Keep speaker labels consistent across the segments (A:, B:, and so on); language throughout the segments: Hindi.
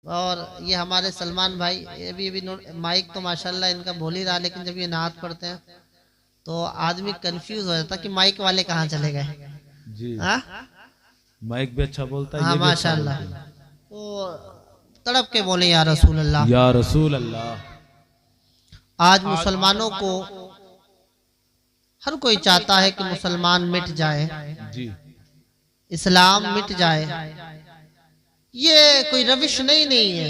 A: और ये हमारे सलमान भाई, ये भी माइक तो माशाल्लाह इनका बोल ही रहा, लेकिन जब ये नात पढ़ते हैं तो आदमी कंफ्यूज हो जाता कि माइक वाले कहाँ चले गए जी।
B: माइक भी अच्छा बोलता है।
A: हाँ माशाल्लाह। तो तड़प के बोले या रसूल अल्लाह,
B: या रसूल अल्लाह।
A: आज मुसलमानों को हर कोई चाहता है कि मुसलमान मिट जाए
B: जी,
A: इस्लाम मिट जाए। ये कोई रविश नहीं है।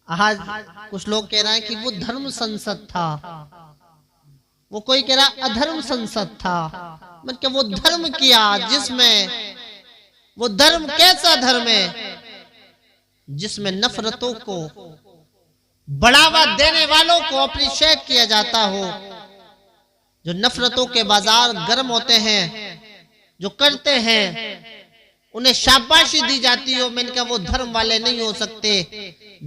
A: आज कुछ लोग कह रहे हैं कि वो धर्म संसद था, वो कोई कह रहा अधर्म संसद था। मतलब वो धर्म किया जिसमें, वो धर्म कैसा धर्म है जिसमें नफरतों को बढ़ावा देने वालों को अप्रिशिएट किया जाता हो, जो नफरतों के बाजार गर्म होते हैं, जो करते हैं उन्हें शाबाशी दी जाती हो। मैंने कहा वो धर्म वाले नहीं हो सकते।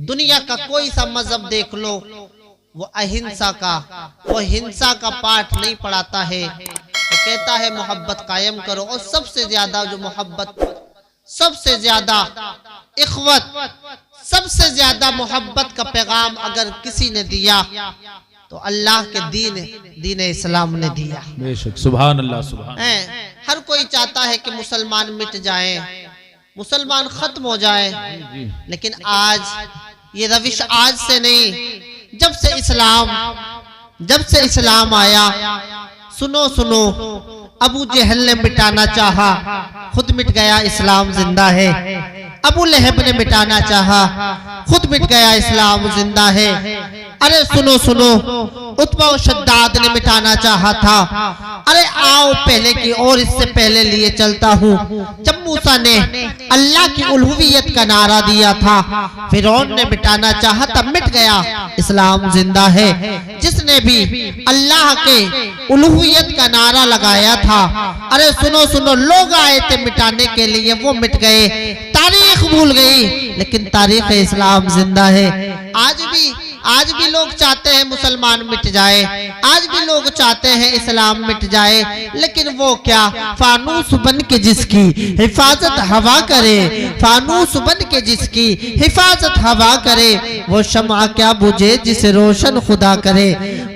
A: दुनिया का कोई सा मजहब देख लो, वो अहिंसा का, वो हिंसा का पाठ नहीं पढ़ाता है। वो कहता है मोहब्बत कायम करो, और सबसे ज्यादा जो मोहब्बत, सबसे ज्यादा इख्वत, सबसे ज्यादा मोहब्बत का पैगाम अगर किसी ने दिया तो अल्लाह के दीन इस्लाम ने दिया।
B: बेशक, सुभान अल्लाह, सुभान।
A: हर कोई चाहता है कि मुसलमान मिट जाए, मुसलमान खत्म हो जाए, लेकिन आज ये रविश आज से नहीं, जब से इस्लाम आया। सुनो सुनो, अबू जहल ने मिटाना चाहा, खुद मिट गया, इस्लाम जिंदा है। अबू लहब ने मिटाना चाहा, खुद मिट गया, इस्लाम जिंदा है। अरे सुनो सुनो, उत्बा और शद्दाद ने मिटाना चाहा था। अरे आओ पहले की और इससे पहले लिए चलता हूँ। जब मूसा ने अल्लाह की उलूहियत का नारा दिया था, फिरौन ने मिटाना चाहा, तब मिट गया, इस्लाम जिंदा है। जिसने भी अल्लाह के उलूहियत का नारा लगाया था, अरे सुनो सुनो, लोग आए थे मिटाने के लिए, वो मिट गए, तारीख भूल गई, लेकिन तारीख इस्लाम जिंदा है। आज भी लोग चाहते हैं मुसलमान मिट जाए, आज भी लोग चाहते हैं इस्लाम मिट जाए, लेकिन वो क्या, फानूस बन के जिसकी हिफाजत हवा करे, फानूस बन के जिसकी हिफाजत हवा करे, वो शम्आ क्या बुझे जिसे रोशन खुदा करे,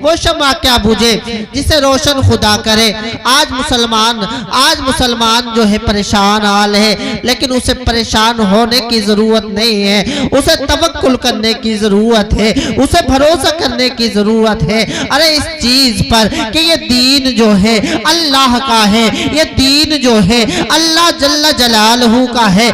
A: वो शम्आ क्या बुझे जिसे रोशन खुदा करे। आज मुसलमान जो है परेशान हाल है, लेकिन उसे परेशान होने की जरूरत नहीं है, उसे तवक्कुल करने की जरूरत है, उसे भरोसा करने की जरूरत है। अरे इस चीज पर कि ये दीन जो है अल्लाह का है, ये दीन जो है अल्लाह जल्ला जलालहू का है।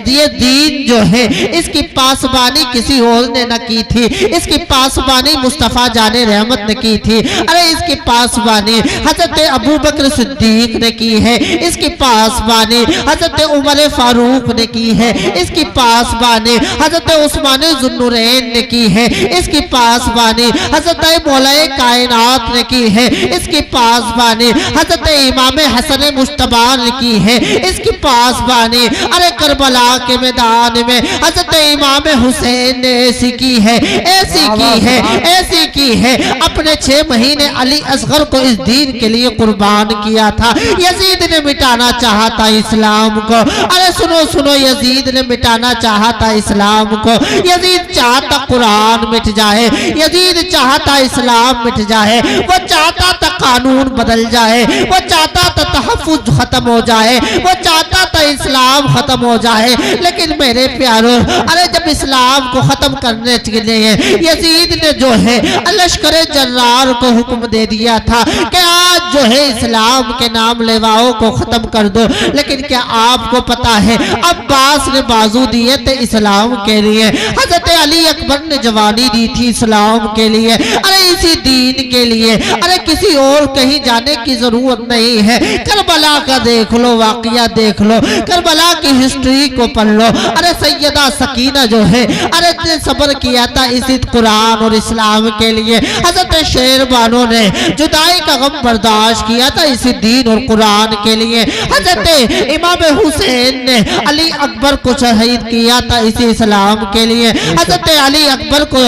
A: ये दीन जो है, इसकी पासबानी किसी और ने न की थी, इसकी पासबानी मुस्तफा जाने रहमत ने की थी। अरे इसकी पासबानी हजरत अबू बकर सिद्दीक ने की है, इसकी पासबानी हजरत उमर फारूक ने की है, इसकी पासबानी हजरत उस्मान जुन्नुरैन ने की है, इसकी पासबानी हजरत मौलाए कायनात ने की है, इसकी पासबानी हजरत इमाम हसन मुश्तबा ने की है, इसकी पासबानी अरे करबला के मैदान में हजरत इमाम हुसैन ने ऐसी की है, ऐसी की है, ऐसी की है। अपने 6 महीने अली असगर को इस दीन के लिए कुर्बान किया था। यजीद ने मिटाना चाहा था इस्लाम को। अरे सुनो सुनो, यजीद ने मिटाना चाहा था इस्लाम को। यजीद चाहता कुरान मिट जाए, यजीद चाहता इस्लाम मिट जाए, वो चाहता था कानून बदल जाए, वो चाहता था तहफ्फुज खत्म हो जाए, वो चाहता था इस्लाम खत्म हो जाए। लेकिन मेरे प्यारों, अरे जब इस्लाम को खत्म करने के लिए यजीद ने जो है लश्कर जर्रार को हुक्म दे दिया था कि आज जो है इस्लाम के नाम लेवाओं को खत्म कर दो, लेकिन क्या आपको पता है अब्बास ने बाजू दिए थे इस्लाम के लिए, हजरत अली अकबर ने जवानी दी थी इस्लाम के लिए, अरे इसी दीन के लिए। अरे किसी और कहीं जाने की जरूरत नहीं है। करबला का देख लो, वाकया देख लो, करबला की हिस्ट्री को पढ़ लो। अरे सैयदा सकीना जो है, अरे सब्र किया था इसी कुरान और इस्लाम के लिए। हजरत शेरबानों ने जुदाई का गम बर्दाश्त किया था इसी दीन और कुरान के लिए। हजरत इमाम हुसैन ने अली अकबर को शहीद किया था इसी इस्लाम के लिए। हजरत अली अकबर को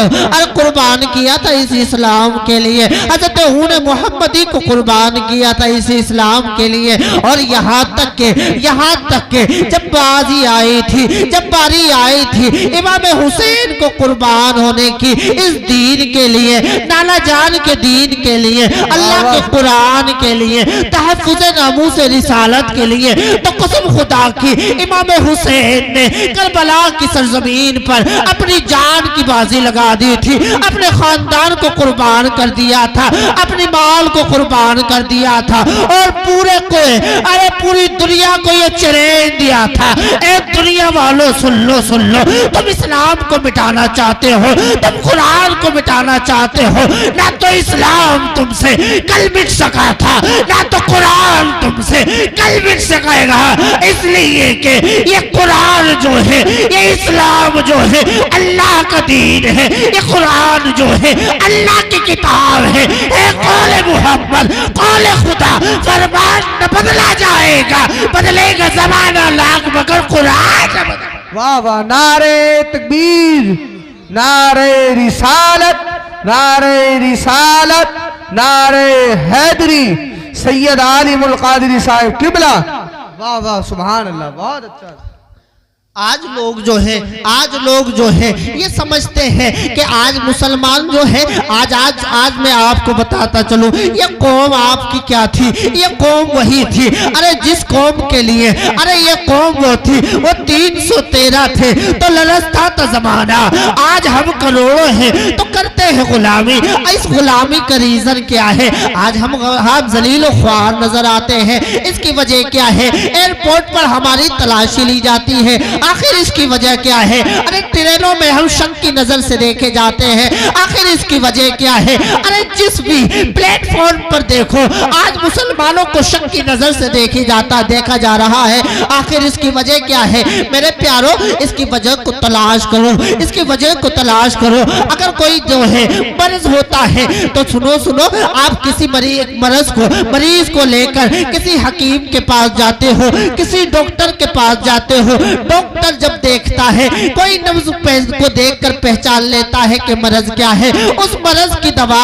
A: कुर्बान किया था इसी इस्लाम के लिए। हजरत ऊन मोहम्मदी को कुर्बान किया था इसी इस्लाम के लिए। और यहाँ तक के जब बाजी आई थी, जब बारी आई थी इमाम हुसैन को कुर्बान होने की इस दीन के लिए, नाना जान के दीन के लिए, अल्लाह के कुरान के लिए, तहफ्फुज़ नामूस रिसालत के लिए, तो कसम खुदा की इमाम हुसैन ने करबला की सरजमीन पर अपनी जान की बाजी लगा दी थी। अपने खानदान को कुर्बान कर दिया था, अपनी माल को कुर्बान कर दिया था और पूरे को पूरी दुनिया को ये चैलेंज दिया था, ए दुनिया वालों सुन लो, तुम इस्लाम को मिटाना चाहते हो, तुम कुरान को मिटाना चाहते हो, ना तो इस्लाम तुमसे कल मिट सका था, ना तो कुरान तुमसे कल मिट सकेगा। इसलिए कि ये कुरान जो है, ये इस्लाम जो है अल्लाह का दीन है, ये कुरान जो है अल्लाह की किताब है। कौले मोहम्मद, कौले खुदा, फरमान न बदला जाएगा, बदलेगा जमाना लाख मगर कुरान।
C: वाह वाह, नारे तकबीर, नारे रिसालत, नारे रिसालत, नारे हैदरी, सैयद आलिमुल कादरी साहिब किबला। वाह वाह, सुभान अल्लाह, बहुत अच्छा।
A: आज लोग जो है ये समझते हैं कि आज मुसलमान जो है आज मैं आपको बताता चलूं, ये कौम आपकी क्या थी, ये कौम वही थी। अरे जिस कौम के लिए ये कौम वो थी, वो 313 थे तो ललचता था जमाना। आज हम करोड़ों हैं तो करते हैं गुलामी। इस गुलामी का रीजन क्या है? आज हम जलील ख्वार नजर आते हैं। इसकी वजह क्या है? एयरपोर्ट पर हमारी तलाशी ली जाती है, आखिर इसकी वजह क्या है? अरे ट्रेनों में हम शक की नजर से देखे जाते हैं, आखिर इसकी वजह क्या है? अरे जिस भी प्लेटफॉर्म पर देखो आज मुसलमानों को शक की नजर से देखा जा रहा है, आखिर इसकी वजह क्या है? मेरे प्यारों, इसकी वजह को तलाश करो, इसकी वजह को तलाश करो। अगर कोई जो है मर्ज होता है तो सुनो, आप किसी मरीज को लेकर किसी हकीम के पास जाते हो, किसी डॉक्टर के पास जाते हो। डॉक्टर जब देखता है, कोई नब्ज को देखकर पहचान लेता है कि मर्ज क्या है, उस मर्ज की दवा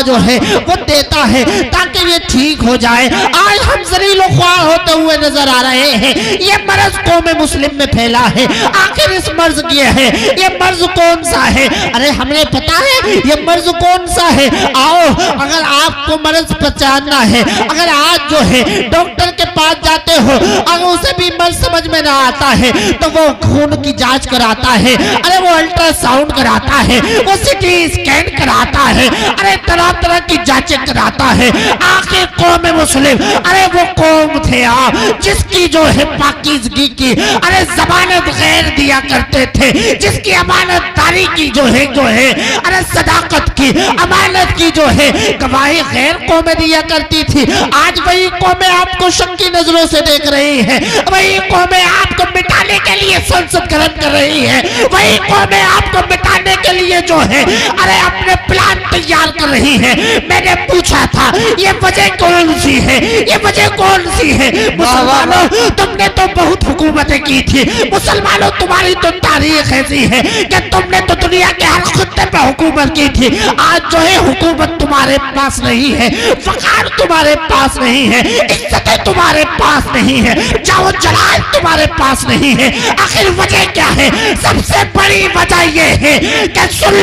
A: जो है वो देता है ताकि ये ठीक हो जाए। आज हम जलीलो ख्वार होते हुए नजर आ रहे हैं। ये मर्ज कौम मुस्लिम में फैला है, आखिर इस मर्ज की है, ये मर्ज कौन सा है? अरे हमें पता है ये मर्ज कौन सा है। आओ, अगर आपको मर्ज पहचानना है, अगर आज जो है डॉक्टर के पास जाते हो, अगर उसे भी मर्ज समझ में ना आता है तो वो खून की जांच कराता है, अरे वो अल्ट्रासाउंड कराता है, वो सिटी स्कैन कराता है, अरे तरह तरह की जांचें कराता है। आखिर कौम मुस्लिम, अरे वो कौम थे आप जिसकी जो है पाकीज़गी की अरे जमानत गैर दिया करते थे, जिसकी अमानतदारी की जो है अरे सदाकत की, अमानत की जो है गवाही गैर कौमें दिया करती थी। आज वही कौमें आपको शक की नजरों से देख रही है, वही कौमें आपको मिटाने के लिए संसद गठन कर रही है, वही कौमें आपको मिटाने के लिए जो है अरे अपने प्लान तैयार कर रही है। मैंने पूछा था ये वजह कौन सी है, ये वजह कौन सी है? मुसलमानों, तुमने तो बहुत हुकूमतें की थी, मुसलमानों तुम्हारी तो तारीख ऐसी है कि तुमने तो दुनिया के हर खित्ते पे हुकूमत की थी। आज जो है हुकूमत तुम्हारे पास नहीं है, वकार तुम्हारे पास नहीं है, इज्जतें तुम्हारे पास नहीं है, जाओ जलाल तुम्हारे पास नहीं है। आखिर वजह क्या है? सबसे बड़ी वजह यह है कि सुन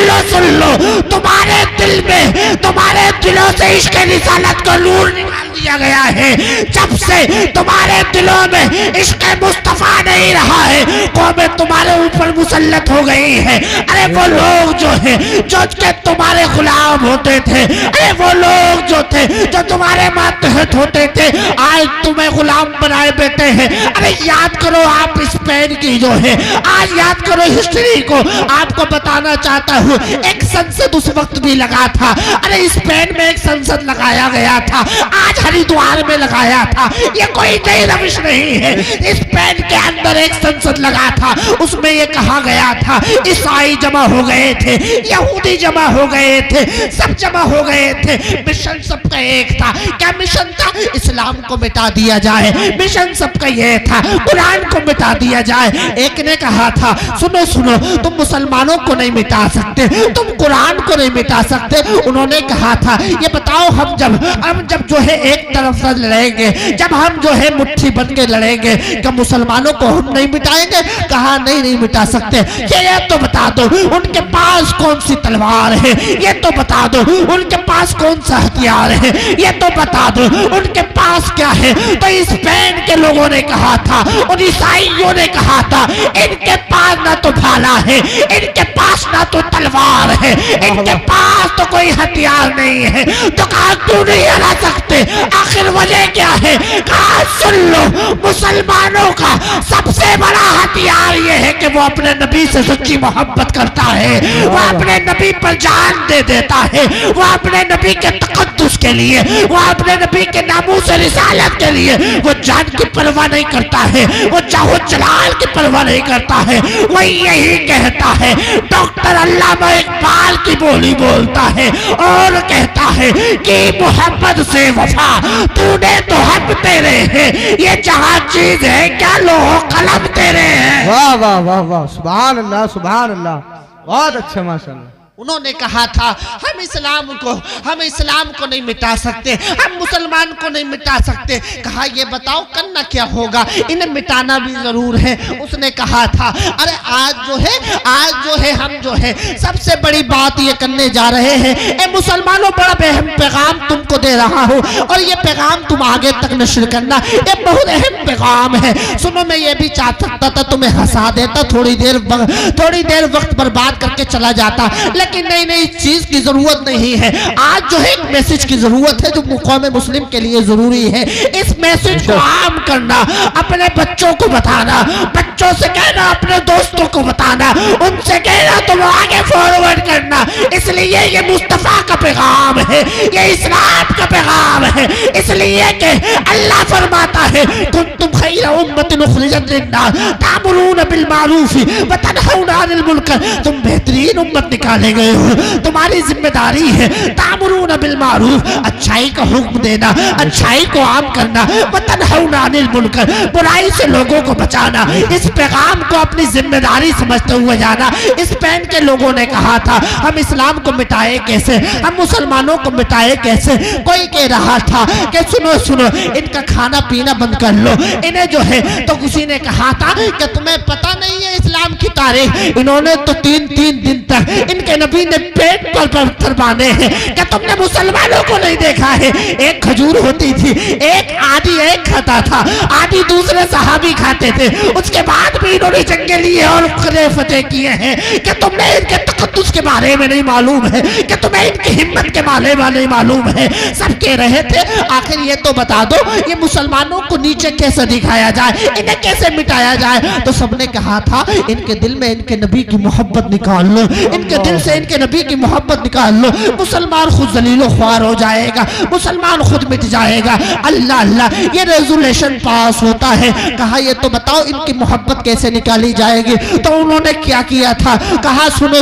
A: लो, तुम्हारे दिल में, तुम्हारे दिलों से इश्क रिसालत का नूर निकाल दिया गया है। जब से तुम्हारे दिलों में इश्क मुस्तफा नहीं रहा है, कौमें तुम्हारे ऊपर मुसल्लत हो गई है। अरे वो लोग जो है जो के तुम्हारे गुलाम होते थे, अरे वो लोग जो थे जो तुम्हारे मातहत होते थे, आज तुम्हें गुलाम बनाए बैठे हैं। अरे याद करो आप स्पेन की जो है, आज याद करो हिस्ट्री को। आपको बताना चाहता हूँ, एक संसद उस वक्त भी लगा था, अरे स्पेन में एक संसद लगाया गया था, आज हरिद्वार में लगाया था। ये कोई नई रविश नहीं है। स्पेन के अंदर एक संसद लगा था, उसमें ये कहा कहा गया था ईसाई जमा हो गए थे, यहूदी जमा हो गए थे, सब जमा हो गए थे। मिशन सबका एक था। क्या मिशन था? इस्लाम को मिटा दिया जाए। मिशन सबका ये था, कुरान को मिटा दिया जाए। एक ने कहा था सुनो सुनो, तुम मुसलमानों को नहीं मिटा सकते, तुम कुरान को नहीं मिटा सकते। उन्होंने कहा था ये बताओ हम जब जो है एक तरफ से लड़ेंगे, जब हम जो है मुट्ठी बन के लड़ेंगे, क्या मुसलमानों को हम नहीं मिटाएंगे? कहा नहीं मिटा सकते। ये तो बता दो उनके पास कौन सी तलवार है, ये तो बता दो उनके पास कौन सा हथियार है, ये तो बता दो उनके पास क्या है। तो स्पेन के लोगों ने कहा था, उन ईसाइयों ने कहा था इनके पास ना तो भाला है, इनके पास ना तो तलवार है, इनके पास तो कोई हथियार नहीं है। तो कहा क्यों नहीं हरा सकते? आखिर वजह क्या है? कहा सुन लो, मुसलमानों का सबसे बड़ा हथियार ये है कि वो अपने नबी से सच्ची मोहब्बत करता है, वो अपने नबी पर जान दे देता है, वो अपने नबी के तकद्दुस के लिए, वो अपने नबी के नामूस और रिसालत के लिए वो जान की परवाह नहीं करता है, वो चाहो जलाल की परवाह नहीं करता है। वो यही कहता है, डॉक्टर अल्लामा इकबाल की बोली बोलता है और कहता है कि मोहब्बत से वफा तूने तो हम तेरे हैं, ये जहां चीज है क्या लोहो कलम तेरे हैं।
C: वाह वाह वाह वाह, सुभान अल्लाह सुभान अल्लाह, बहुत अच्छा माशाल्लाह।
A: उन्होंने कहा था हम इस्लाम को नहीं मिटा सकते, हम मुसलमान को नहीं मिटा सकते। कहा ये बताओ करना क्या होगा? इन्हें मिटाना भी जरूर है। उसने कहा था अरे आज जो है हम जो है सबसे बड़ी बात ये करने जा रहे हैं। ए मुसलमानों, बड़ा अहम पैगाम तुमको दे रहा हूँ और ये पैगाम तुम आगे तक नश्र करना। ये बहुत अहम पैगाम है। सुनो, मैं ये भी चाह सकता था तुम्हें हंसा देता, थोड़ी देर वक्त बर्बाद करके चला जाता, लेकिन नहीं, इस चीज की जरूरत नहीं है। आज जो है एक मैसेज की जरूरत है जो कौम मुस्लिम के लिए जरूरी है। इस मैसेज को आम करना, अपने बच्चों को बताना, बच्चों से कहना, अपने दोस्तों को बताना, उनसे कहना तो वो आगे फॉरवर्ड करना। इसलिए ये मुस्तफा का पैगाम है, ये इस्लाम का पैगाम है। इसलिए कि अल्लाह फरमाता है कुंतुम खैरा उम्मतिन उखरिजत लिन्नास तामुरून बिल मारूफ व तनहौना अनिल मुनकर। तुम बेहतरीन उम्मत निकाले गए हो, तुम्हारी जिम्मेदारी है तामुरून बिल मारूफ, अच्छाई का हुक्म देना, अच्छाई को आम करना, व तनहौना अनिल मुनकर, बुराई से लोगों को बचाना। इस पैगाम को अपनी जिम्मेदारी समझते हुए जाना। स्पेन के लोगों ने कहा था हम इस्लाम को मिटाए कैसे, हम मुसलमानों को मिटाए कैसे। कोई कह रहा था कि सुनो इनका खाना पीना बंद कर लो, इन्हें जो है। तो किसी ने कहा था कि तुम्हें पता नहीं है इस्लाम की तारीख, इन्होंने तो तीन दिन तक इनके नबी ने पेट पर पत्थर बांधे हैं। क्या तुमने मुसलमानों को नहीं देखा है? एक खजूर होती थी, एक आदि एक खाता था, आदि दूसरे सहाबी खाते थे, उसके बाद भी इन्होंने जंगे लिए और फतेह किए हैं। क्या तुमने इनके तकद्दुस के बारे में नहीं मालूम है? क्या तुम्हें इनकी हिम्मत के बारे में नहीं मालूम है? सब कह रहे थे आखिर ये तो बता दो ये मुसलमानों को नीचे कैसे दिखाया जाए, इन्हें कैसे मिटाया जाए। तो सबने कहा था इनके दिल में इनके नबी की मोहब्बत निकाल लो, इनके दिल से इनके नबी की मोहब्बत निकाल लो, मुसलमान खुद जलीलो ख्वार हो जाएगा, मुसलमान खुद मिट जाएगा। अल्लाह अल्लाह, ये रेजोल्यूशन पास होता है। कहा ये तो बताओ इनकी मोहब्बत कैसे निकाली जाएगी। तो उन्होंने क्या किया था? कहा सुनो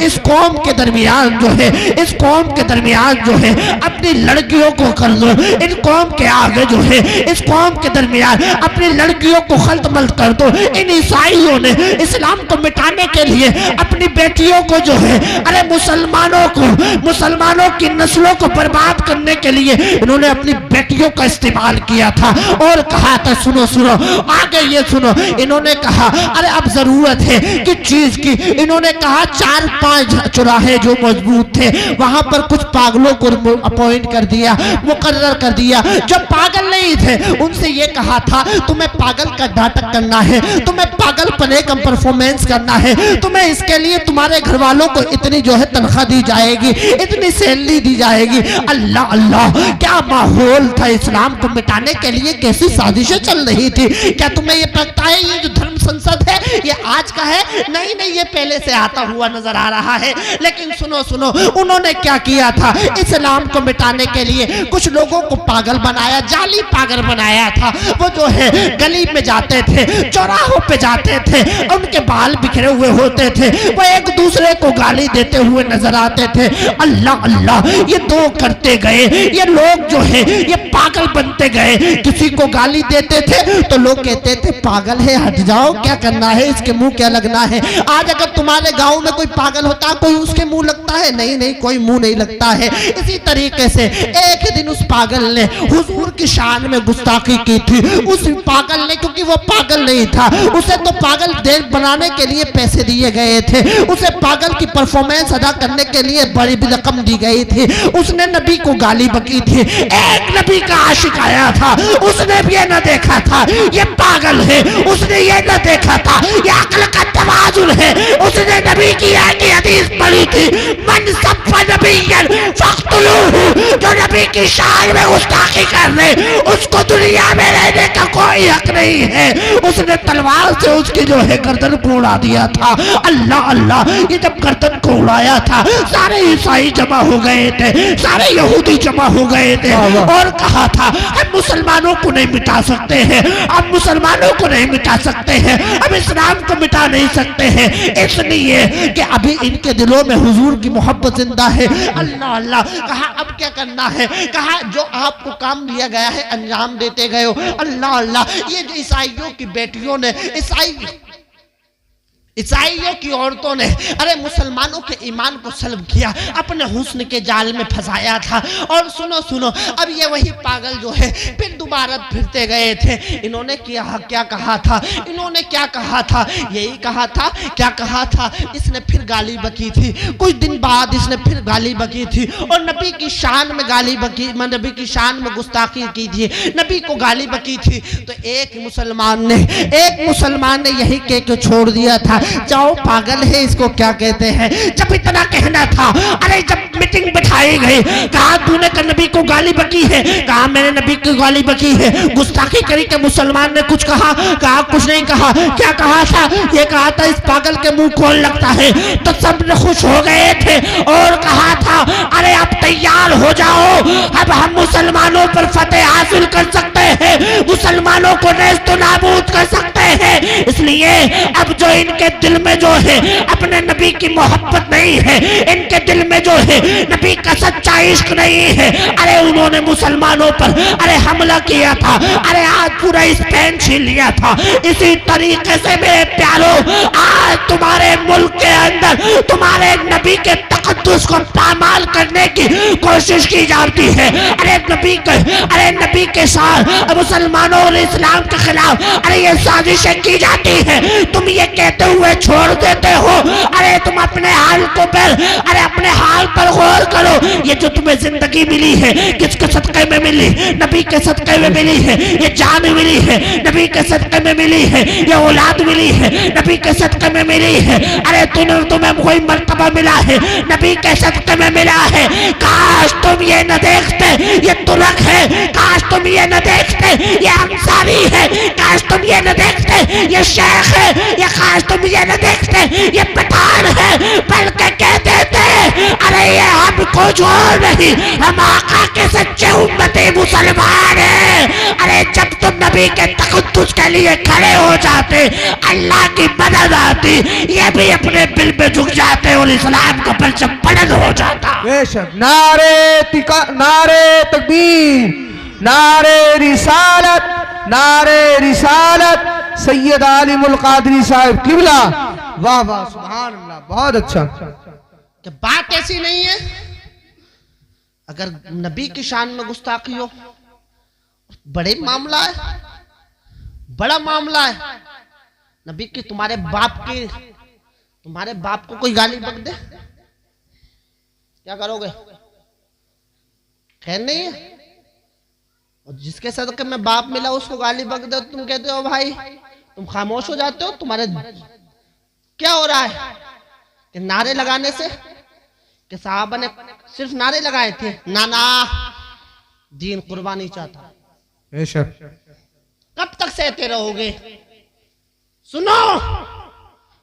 A: इस कौम के दरमियान जो है, इस कौम के दरमियान जो है अपनी लड़कियों को कर दो, इन कौम के आगे जो है इस कौम के दरमियान अपनी लड़कियों को खल्तमल कर दो। इन ईसाइयों ने इस्लाम को मिटाने के लिए अपनी बेटियों को जो है, अरे मुसलमानों की नस्लों को बर्बाद करने के लिए इन्होंने अपनी बेटियों का इस्तेमाल किया था। और कहा था सुनो आगे ये सुनो, इन्होंने कहा अरे अब जरूरत है कि चीज की। इन्होंने कहा 4-5 चौराहे जो मजबूत थे वहां पर कुछ पागलों को अपॉइंट कर दिया, मुकर्रर कर दिया। जो पागल नहीं थे उनसे ये कहा था तुम्हें पागल का नाटक करना है, तुम्हें पागलपने का परफॉर्मेंस करना है, तुम्हें इसके लिए तुम्हारे घर वालों को इतनी जो है तनख्वाह दी जाएगी, इतनी सैलरी दी जाएगी। अल्लाह अल्लाह, क्या माहौल था इस्लाम को मिटाने के लिए, कैसी साजिशें चल रही थी। क्या तुम्हें ये लगता है ये जो धर्म संसद है ये आज का है? नहीं, ये पहले से आता हुआ नजर आ रहा है। लेकिन सुनो उन्होंने क्या किया था? इस्लाम को मिटाने के लिए कुछ लोगों को पागल बनाया, जाली पागल बनाया था। वो जो है गली में जाते थे, चौराहों पे जाते थे, उनके बाल बिखरे हुए होते थे, वो एक दूसरे को गाली देते हुए नजर आते थे। अल्लाह अल्लाह, ये दो करते गए, ये लोग जो है ये पागल बनते गए। किसी को गाली देते थे तो लोग कहते थे पागल है, हट जाओ, क्या करना है, इसके मुंह क्या लगना है। आज अगर तुम्हारे गांव में कोई पागल होता, कोई उसके मुंह लगता है? नहीं नहीं, कोई मुंह नहीं लगता है। इसी तरीके से एक दिन उस पागल ने हुजूर की शान में गुस्ताखी की थी। उस पागल ने, क्योंकि वो पागल नहीं था, उसे तो पागल देख बनाने के लिए पैसे दिए गए थे, उसे पागल की परफॉर्मेंस अदा करने के लिए बड़ी रकम दी गई थी। उसने नबी को गाली बकी थी। एक नबी का आशिक आया था, उसने भी ये न देखा था ये पागल है, उसने ये न देखा था ये अक्ल का तवाजुन है। उसने नबी की एक हदीस पढ़ी थी, मन सब्बा नबिय्यन फक़्तुलूहु, जो नबी की शान में गुस्ताखी कर ले उसको दुनिया में रहने का कोई हक नहीं है। उसने तलवार से उसकी जो है गर्दन को उड़ा दिया था। अल्लाह अल्लाह, ये जब गर्दन को उड़ाया था सारे ईसाई जमा हो गए थे, सारे यहूदी जमा हो गए थे और कहा था हम मुसलमानों को नहीं मिटा सकते हैं, हम मुसलमानों को नहीं मिटा सकते हैं, हम इस्लाम को मिटा नहीं सकते हैं, इसलिए कि अभी इनके दिलों में हुजूर की मोहब्बत जिंदा है। अल्लाह अल्लाह, कहा अब क्या करना है, कहा जो आपको काम दिया गया है अंजाम देते गए हो। अल्लाह अल्लाह, ये जो ईसाइयों की बेटियों ने, ईसाइयों की औरतों ने अरे मुसलमानों के ईमान को सल्ब किया, अपने हुस्न के जाल में फंसाया था। और सुनो सुनो, अब ये वही पागल जो है फिर दोबारा फिरते गए थे। इन्होंने क्या कहा था, इन्होंने क्या कहा था, यही कहा था, क्या कहा था, इसने फिर गाली बकी थी। कुछ दिन बाद इसने फिर गाली बकी थी और नबी की शान में गाली बकी, नबी की शान में गुस्ताखी की थी, नबी को गाली बकी थी। तो एक मुसलमान ने यही कह के छोड़ दिया था, जाओ पागल है, इसको क्या कहते हैं। जब इतना कहना था, अरे जब मीटिंग बिठाई गई, कहा तूने नबी को गाली बकी है, कहा मैंने नबी को गाली बकी है, गुस्ताखी करी के मुसलमान ने कुछ कहा, कहा कुछ नहीं कहा। क्या कहा था, ये कहा था इस पागल के मुंह कौन लगता है। तो सब खुश हो गए थे और कहा था अरे आप तैयार हो जाओ, अब हम मुसलमानों पर फतेह हासिल कर सकते हैं, मुसलमानों को नेस्तो नाबूद कर सकते हैं। इसलिए अब जो इनके दिल में जो है अपने नबी की मोहब्बत नहीं है, इनके दिल में जो है नबी का सच्चा इश्क नहीं है, अरे उन्होंने मुसलमानों पर अरे हमला किया था, अरे आज पूरा स्पेन छीन लिया था। इसी तरीके से मेरे प्यारों, आज तुम्हारे मुल्क के अंदर तुम्हारे नबी के तक़द्दुस को पामाल करने की कोशिश की जाती है। अरे नबी के साथ मुसलमानों और इस्लाम के खिलाफ अरे ये साजिशें की जाती है। तुम ये कहते हुए छोड़ देते हो, अरे तुम अपने हाल को अरे अपने हाल पर गौर करो। ये जो तुम्हें जिंदगी मिली है किसके सदक़े में मिली, नबी के सदक़े में मिली है। ये जान मिली है नबी के सदक़े में मिली है, ये औलाद मिली है नबी के सदक़े में मिली है। अरे तुम्हें कोई मर्तबा मिला है नबी के सदक़े में मिला है। काश तुम ये न देखते ये तुरक है, काश तुम ये न देखते ये अंसारी है, काश तुम ये न देखते ये शेख है, ये काश तुम ये न देखते ये पठान है, बल्कि कह देते अरे ये हमको छोड़ नहीं, हम आका के सच्चे उम्मती मुसलमान हैं। अरे जब तुम नबी के तक़द्दुस के लिए खड़े हो जाते, अल्लाह की मदद आती, ये भी अपने दिल में झुक जाते और इस्लाम का परचम बुलंद हो जाता।
C: बेशक, नारे तकबीर, नारे रिसालत सैयद आलिमुल क़ादरी साहब किबला। वाह वाह, सुभान अल्लाह, बहुत अच्छा।
A: कि बात ऐसी नहीं है, अगर नबी की शान में गुस्ताखी हो बड़े मामला है, बड़ा मामला है। नबी की तुम्हारे बाप को कोई गाली बक दे, क्या करोगे? खैर नहीं है। और जिसके सदक़े में बाप मिला उसको गाली बक दे, तुम कहते हो भाई, तुम खामोश हो जाते हो। तुम्हारे क्या हो रहा है कि नारे लगाने से, कि साहबा ने सिर्फ नारे लगाए थे, ना दीन कुर्बानी चाहता।
C: बेशक,
A: कब तक सहते रहोगे? सुनो,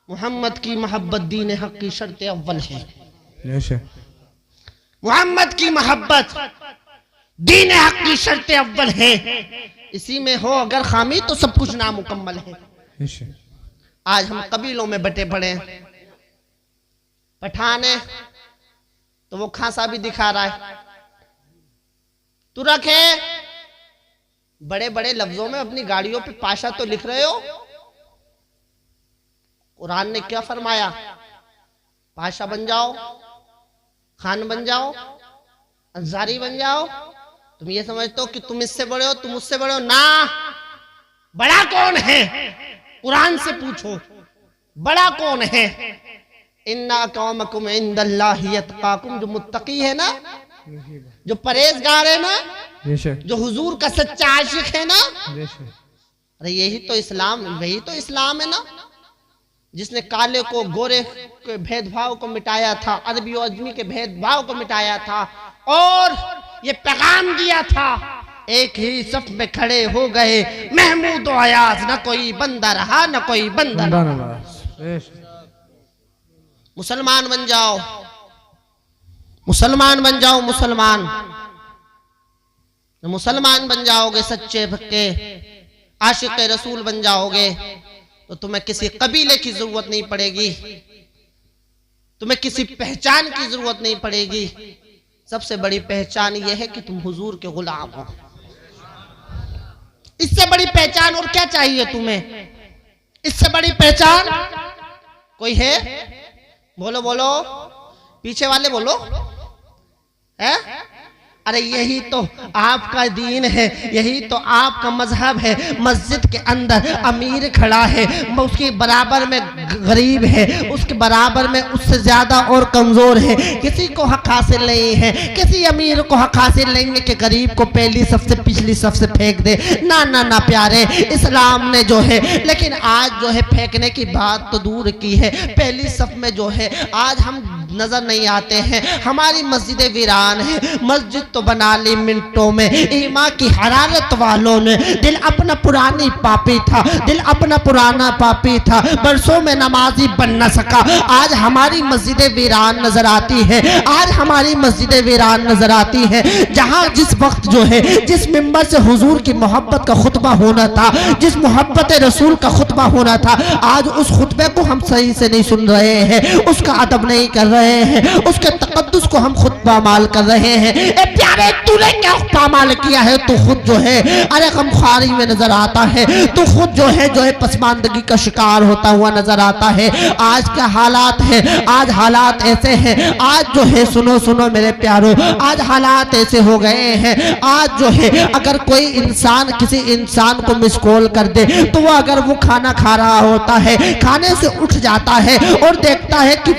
A: मोहम्मद की मोहब्बत दीन हक की शर्त अव्वल है।
C: बेशक,
A: मोहम्मद की मोहब्बत दीन हक की शर्त अव्वल है। इसी में हो अगर खामी तो सब कुछ नामुकम्मल है। आज हम कबीलों में बटे पड़े हैं। पठान है तो वो खांसा भी दिखा रहा है। तुरक है, बड़े बड़े लफ्जों में अपनी गाड़ियों पे पाशा तो लिख रहे हो। कुरान ने क्या फरमाया? पाशा बन जाओ, खान बन जाओ, अंसारी बन जाओ। तुम ये समझते हो कि तुम इससे बड़े हो, तुम उससे बड़े हो। ना, बड़ा कौन है? कुरान से पूछो, बड़ा कौन है? इन्ना कौमकुम इंदल्लाहि यत्काकुम, जो मुत्तकी है ना, जो परहेजगार है ना, जो हुजूर का सच्चा आशिक है ना, अरे यही तो इस्लाम, वही तो इस्लाम है ना, जिसने काले को गोरे के भेदभाव को मिटाया था, अरबी और अजमी के भेदभाव को मिटाया था और ये पैगाम दिया था, एक ही सफ में खड़े हो गए महमूद और अयाज, न कोई बंदा रहा न कोई बंदा रहा। मुसलमान बन जाओ, मुसलमान बन जाओ, मुसलमान। मुसलमान बन जाओगे, सच्चे भक्के आशिक रसूल बन जाओगे, तो तुम्हें किसी कबीले की जरूरत नहीं पड़ेगी, तुम्हें किसी पहचान की जरूरत नहीं पड़ेगी। सबसे बड़ी पहचान यह है कि तुम हुजूर के गुलाम हो। इससे बड़ी पहचान और क्या चाहिए तुम्हें? इससे बड़ी पहचान कोई है? बोलो बोलो, पीछे वाले बोलो, है? अरे यही तो आपका दीन है, यही तो आपका मजहब है। मस्जिद के अंदर अमीर खड़ा है, उसके बराबर में गरीब है, उसके बराबर में उससे ज्यादा और कमजोर है। किसी को हक हासिल नहीं है, किसी अमीर को हक हासिल नहीं है कि गरीब को पहली सफ से पिछली सफ से फेंक दे। ना ना ना प्यारे, इस्लाम ने जो है, लेकिन आज जो है फेंकने की बात तो दूर की है, पहली सफ में जो है आज हम नजर नहीं आते हैं। हमारी मस्जिद वीरान है, मस्जिद तो बना ली मिनटों में। ईमा की हरारत वालों ने, दिल अपना पुरानी पापी था, दिल अपना पुराना पापी था, बरसों में नमाजी बन न सका। आज हमारी मस्जिद वीरान नजर आती है, आज हमारी मस्जिद वीरान नजर आती है। जहां जिस वक्त जो है, जिस मिंबर से हुजूर की मोहब्बत का खुतबा होना था, जिस मोहब्बत रसूल का खुतबा होना था, आज उस खुतबे को हम सही से नहीं सुन रहे हैं, उसका अदब नहीं कर रहे हैं, उसके तकद्दुस को हम खुद पामाल कर रहे हैं। ए प्यारे, तूने क्या पामाल किया है? तू खुद जो है अरे गमख्वारी में नजर आता है, तू खुद जो है पसमानदगी का शिकार होता हुआ नजर आता है। आज क्या हालात है, आज हालात ऐसे हैं, आज जो है सुनो सुनो मेरे प्यारो, आज हालात ऐसे हो गए हैं। आज जो है अगर कोई इंसान किसी इंसान को मिस कॉल कर दे, तो वो अगर वो खाना खा रहा होता है, खाने से उठ जाता है और देखता है कि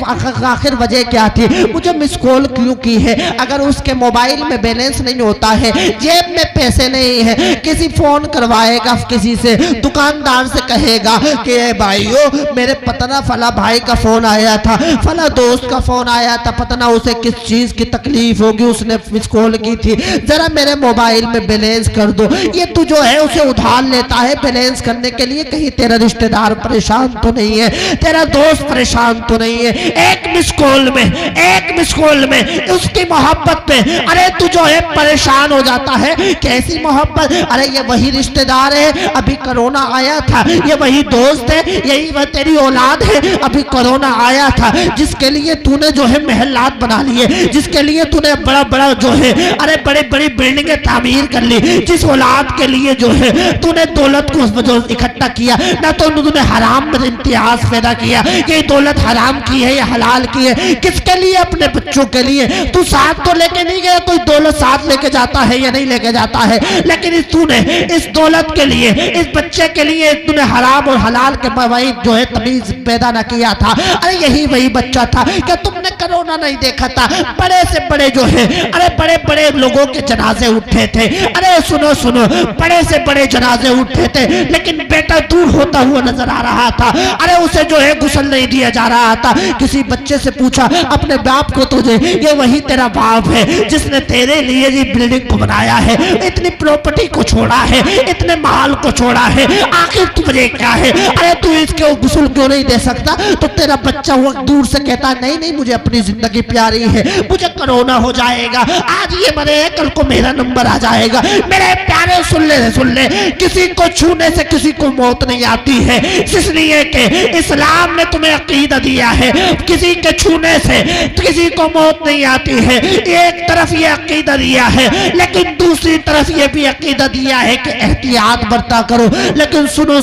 A: आखिर वजह क्या थी, मुझे मिस कॉल क्यों की है। अगर उसके मोबाइल में बैलेंस नहीं होता है, जेब में पैसे नहीं है, किसी फोन करवाएगा, किसी से दुकानदार से कहेगा कि भाइयों मेरे पतना फला भाई का फोन आया था, फला दोस्त का फोन आया था, पतना उसे किस चीज की तकलीफ होगी, उसने मिस कॉल की थी, जरा मेरे मोबाइल में बैलेंस कर दो। ये तू जो है उसे उधार लेता है बैलेंस करने के लिए, कहीं तेरा रिश्तेदार परेशान तो नहीं है, तेरा दोस्त परेशान तो नहीं है। एक मिस कॉल में, एक मिस कॉल में उसकी मोहब्बत में अरे तू जो है परेशान हो जाता है। कैसी मोहब्बत? अरे ये वही रिश्तेदार है, अभी कोरोना आया था, ये वही दोस्त है, यही वह तेरी औलाद है, अभी कोरोना आया था, जिसके लिए तूने जो है महलात बना लिए, जिसके लिए तूने बड़ा बड़ा जो है अरे बड़े बड़ी बिल्डिंगें तामीर कर ली, जिस औलाद के लिए जो है तूने दौलत को इकट्ठा किया, ना तो तूने हराम में इम्तियाज पैदा किया, ये दौलत हराम की है या हलाल की है, किसके लिए? अपने बच्चों के लिए। तू साथ तो लेके नहीं गया, कोई दौलत साथ लेके जाता है या नहीं लेके जाता है, लेकिन तूने इस दौलत के लिए, इस बच्चे के लिए तूने हराम और हलाल के वही जो है तमीज पैदा न किया था। अरे यही वही बच्चा था। क्या तुमने कोरोना नहीं देखा था? बड़े से बड़े जो है अरे बड़े बड़े लोगों के जनाजे उठे थे, अरे सुनो सुनो बड़े से बड़े जनाजे उठे थे, लेकिन बेटा दूर होता हुआ नजर आ रहा था। अरे उसे जो है गुस्ल नहीं दिया जा रहा था। किसी बच्चे से पूछा पूछा अपने बाप को तुझे, ये वही तेरा बाप है जिसने तेरे लिए ये बिल्डिंग को बनाया है, इतनी प्रॉपर्टी को छोड़ा है, इतने माल को छोड़ा है, आखिर तुझे क्या है? अरे तू इसके गुस्ल क्यों नहीं दे सकता? तो तेरा बच्चा वो दूर से कहता नहीं नहीं मुझे अपनी जिंदगी प्यारी है, मुझे कोरोना हो जाएगा, आज ये मरे कल को मेरा नंबर आ जाएगा। मेरे प्यारे सुन ले, किसी को छूने से किसी को मौत नहीं आती है, इसलिए कि इस्लाम ने तुम्हें अकीदा दिया है किसी के छूने से किसी को मौत नहीं आती है। एक तरफ ये अकीदा दिया है, लेकिन दूसरी तरफ ये भी अकीदा दिया है कि एहतियात बरता करो। लेकिन सुनो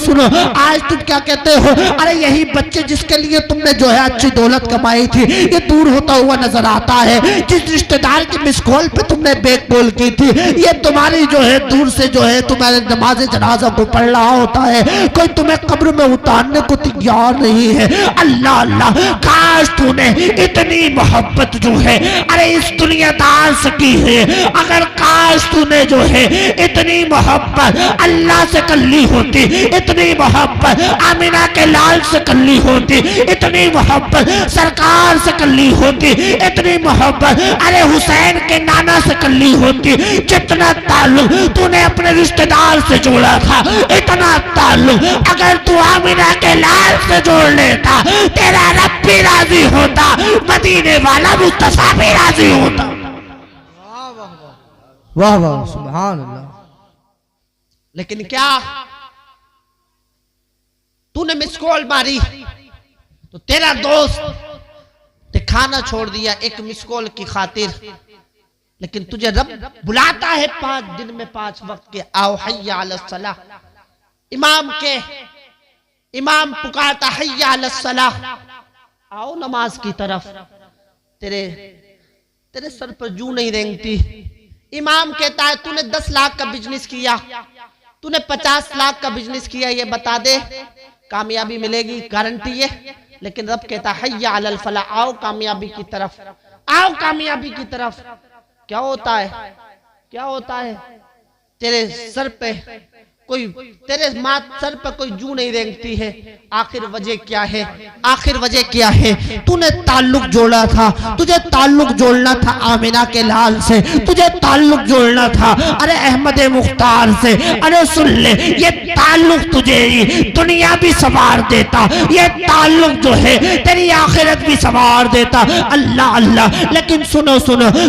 A: आज तुम क्या कहते हो? अरे यही बच्चे जिसके लिए तुमने जो है अच्छी दौलत कमाई थी, ये दूर होता हुआ नजर आता है। जिस रिश्तेदार की मिस कॉल पे तुमने बेक बोल की थी, ये तुम्हारी जो है दूर से जो है तुम्हारे नमाज जनाजा को पढ़ रहा होता है, कोई तुम्हें कब्र में उतारने को तैयार नहीं है। अल्लाह अल्लाह, काश तूने इतनी मोहब्बत जो है अरे इस दुनियादार से की है, अगर काश तूने जो है इतनी मोहब्बत अल्लाह से कर ली होती, इतनी मोहब्बत आमिना के लाल से कर ली होती, इतनी मोहब्बत सरकार से कर ली होती, इतनी मोहब्बत अरे हुसैन के नाना से कर ली होती, जितना ताल्लुक तूने अपने रिश्तेदार से जोड़ा था, इतना ताल्लुक अगर तू आमिना के लाल से जोड़ लेता, तेरा रब भी राजी होता, मदीने वाला मुस्तफा भी राजी होता।
C: वाह वाह सुभान अल्लाह।
A: लेकिन क्या तूने मिस कॉल मारी तो तेरा दोस्त ने खाना छोड़ दिया एक मिस कॉल की खातिर, लेकिन तुझे रब बुलाता है 5 दिन में 5 वक्त के, आओ हय्या अलस सलाह। इमाम पुकारता हय्या अलस सलाह, आओ नमाज की तरफ। तेरे सर पर जू नहीं रेंगती। इमाम कहता है तूने 10 लाख का बिजनेस किया, तूने 50 लाख का बिजनेस किया, ये बता दे कामयाबी मिलेगी, गारंटी है। लेकिन रब कहता है हय्या अलल फलाह, आओ कामयाबी की तरफ, आओ कामयाबी की तरफ। क्या होता है? तेरे सर पे कोई तेरे सर पर कोई जू नहीं रेंगती है। आखिर वजह क्या है? तूने ताल्लुक जोड़ा था, तुझे ताल्लुक जोड़ना था आमिना के लाल से, तुझे ताल्लुक जोड़ना था अरे अहमद मुख्तार से। अरे सुन ले, ये ताल्लुक तुझे दुनिया भी संवार देता, ये ताल्लुक जो है तेरी आखिरत भी संवार देता। अल्लाह अल्लाह। लेकिन सुनो,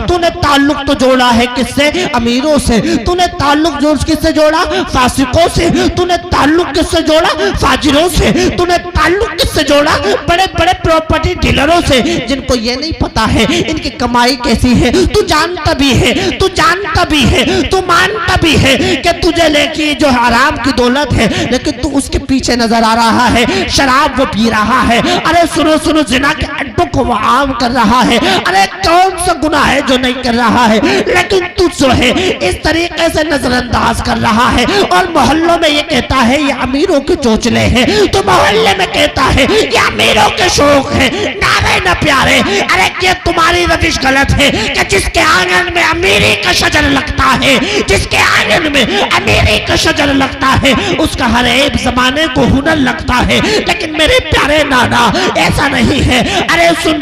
A: तूने ताल्लुक तो जोड़ा है किससे? अमीरों से। तूने ताल्लुक किससे जोड़ा? फासिक से। तूने ताल्लुक किससे जोड़ा? फाजिरों से। तूने ताल्लुक किससे जोड़ा? बड़े बड़े प्रॉपर्टी डीलरों से, जिनको ये नहीं पता है इनकी कमाई कैसी है। तू जानता भी है, तू मानता भी है कि तुझे लेके जो हराम की दौलत है, लेकिन तू उसके पीछे नजर आ रहा है, शराब वो पी रहा है। अरे सुनो, जिना के अड्डों को वो आम कर रहा है। अरे कौन सा गुनाह है जो नहीं कर रहा है, लेकिन तू जो है इस तरीके से नजरअंदाज कर रहा है। और मोहल्लों में ये कहता है ये अमीरों के चोचले हैं, तो मोहल्ले में कहता है ये अमीरों के शौक है। नारे न प्यारे, अरे क्या तुम्हारी रविश गलत है कि जिसके आंगन में अमीरी का शजर लगता है, जिसके आंगन में अमीरी का शजर लगता है, उसका हर एक जमाने को हुनर लगता है। लेकिन मेरे प्यारे नाना ऐसा नहीं है। अरे सुन,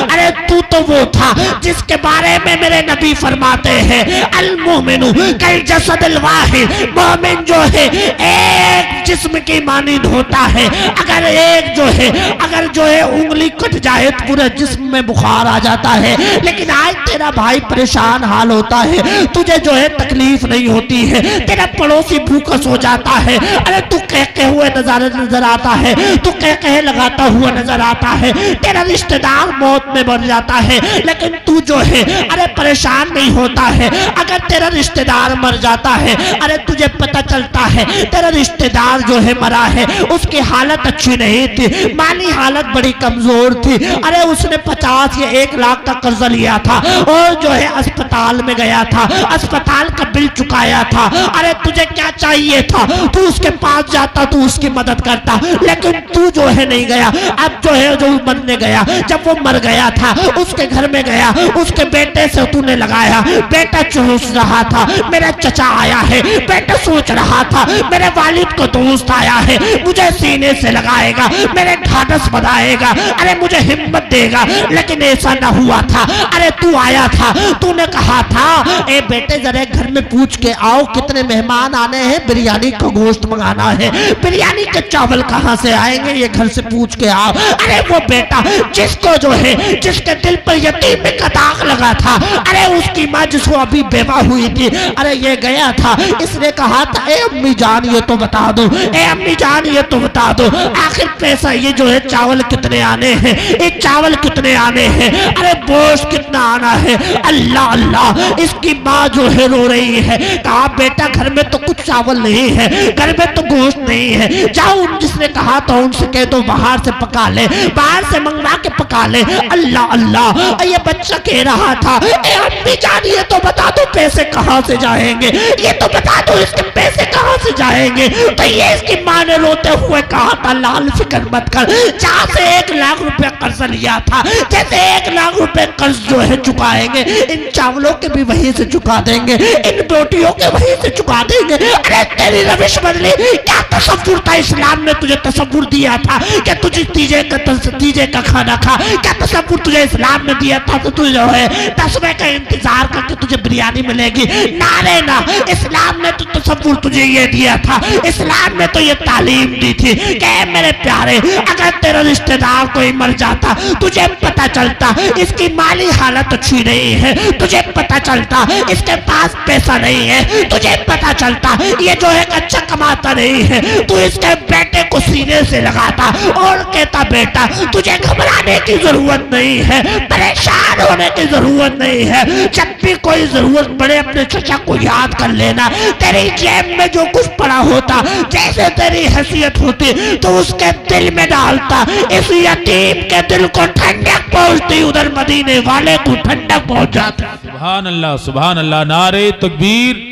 A: अरे तू तो वो था जिसके बारे में मेरे नबी फरमाते हैं अल मोमिनु कल जसदिल वाहिद, मोमिन जो है एक जिस्म की मानिंद होता है। अगर जो है उंगली कट जाए तो पूरे जिस्म में बुखार आ जाता है। लेकिन आज तेरा भाई परेशान हाल होता है, तुझे जो है तकलीफ नहीं होती है, तेरा पड़ोसी भूखा सो जाता है। अरे तू कह हुए नजर आता है, तू कह लगाता हुआ नजर आता है, तेरा रिश्तेदार मौत में मर जाता है, लेकिन तू जो है अरे परेशान नहीं होता है। अगर तेरा रिश्तेदार मर जाता है, अरे तुझे पता चलता है तेरा रिश्तेदार जो है मरा है, उसकी हालत अच्छी नहीं थी, माली हालत बड़ी कमजोर थी। अरे उसने 50 या 1 लाख का कर्जा लिया था और जो है अस्पताल में गया था, अस्पताल का बिल चुकाया था। अरे तुझे क्या चाहिए था? तू उसके पास जाता, तू उसकी मदद करता, लेकिन तू जो है नहीं गया। अब जो है जो मरने गया, जब वो मर गया था उसके घर में गया, उसके बेटे से तूने लगाया, बेटा सोच रहा था मेरा चचा आया है, बेटा सोच रहा था मेरे वालिद को दोस्त आया है, मुझे सीने से लगाएगा, मेरे ढाढ़स बनाएगा, अरे मुझे हिम्मत देगा, लेकिन ऐसा ना हुआ था। अरे तू आया था, तूने कहा था ए बेटे जरा घर में पूछ के आओ कितने मेहमान आने हैं, बिरयानी का गोश्त मंगाना है, बिरयानी के चावल कहाँ से आएंगे, ये घर से पूछ के आओ। अरे वो बेटा जिसको जो है जिसके दिल पर यतीमी का दाग लगा था, अरे उसकी माँ जिसको अभी बेवा हुई थी, अरे ये गया था, इसने कहा था ए अम्मी जान ये तो बता दो, ए अम्मी जान ये तो बता दो आखिर पैसा ये जो है चावल कितने आने हैं, ये चावल कितने आने हैं, अरे गोश्त कितना आना है। अल्लाह अल्लाह, इसकी माँ जो है रो रही है, कहा बेटा घर में तो कुछ चावल नहीं है, घर में तो गोश्त नहीं है, जाओ जिसने कहा था उनसे कह दो बाहर से पका ले, बाहर से मंगवा के पका ले। अल्लाह अल्लाह, ये बच्चा कह रहा था ए अम्मी जान ये तो बता दो पैसे कहाँ से जाएंगे, ये तो बता दो इसके पैसे कहाँ से जाएंगे। तो ये इसकी माँ ने रोते हुए कहा था लाल फिक्र मत कर, जहाँ से 1 लाख रुपया कर्ज लिया था, जैसे 1 लाख रुपए कर्ज जो है चुकाएंगे, इन चावलों के भी वहीं से चुका देंगे, इन रोटियों के वहीं से चुका देंगे। अरे तेरी रविश बदली, क्या तसव्वुर था इस्लाम ने तुझे तसव्वुर दिया था कि तुझे तीजे का खाना खा, क्या तसव्वुर तुझे इस्लाम ने दिया था तो तुझे जो है 10वें का इंतजार करके तुझे बिरयानी मिलेगी? नारे ना, इस्लाम ने तो तसव्वुर तुझे ये दिया था, इस्लाम ने तो ये तालीम दी थी कि मेरे प्यारे अगर तेरा रिश्तेदार कोई मर जाता, तुझे पता चलता इसकी माली हालत अच्छी नहीं है, तुझे पता चलता इसके पास पैसा नहीं है, तुझे पता चलता ये जो है अच्छा कमाता नहीं है, तू इसके बेटे को सीने से लगाता और कहता बेटा तुझे घबराने की जरूरत नहीं है, परेशान होने की जरूरत नहीं है, जब भी कोई जरूरत पड़े अपने चचा को याद कर लेना, तेरी जेब में जो कुछ पड़ा होता, जैसे तेरी हैसियत होती तो उसके दिल में डालता, इस यतीम के दिल को ठंडक पहुंचती, उधर मदीने वाले को ठंडक पहुंच जाता।
B: सुभान अल्लाह, सुभान अल्लाह। नारे तकबीर,